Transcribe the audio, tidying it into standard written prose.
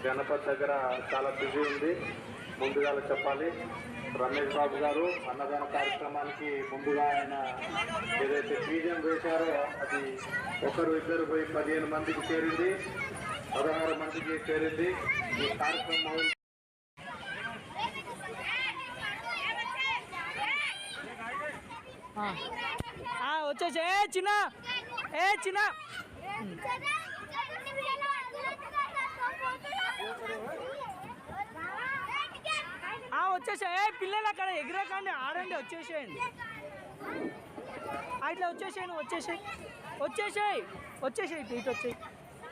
గణపతి దగ్గర చాలా బిజీ ఉంది. ముందుగా చెప్పాలి, రమేష్ బాబు గారు అన్నదాన కార్యక్రమానికి ముందుగా ఆయన ఏదైతే బీజం వేశారో అది ఒకరు ఇద్దరు పోయి 15 మందికి చేరింది, 16 మందికి చేరింది. ఈ కార్యక్రమం వచ్చేసి చిన్న చిన్న వచ్చేసా పిల్లలు అక్కడ ఎగిరకండి, ఆడండి, వచ్చేసేయండి. ఇట్లా వచ్చేసేయండి, వచ్చేసేయి ఇటు వచ్చేయి.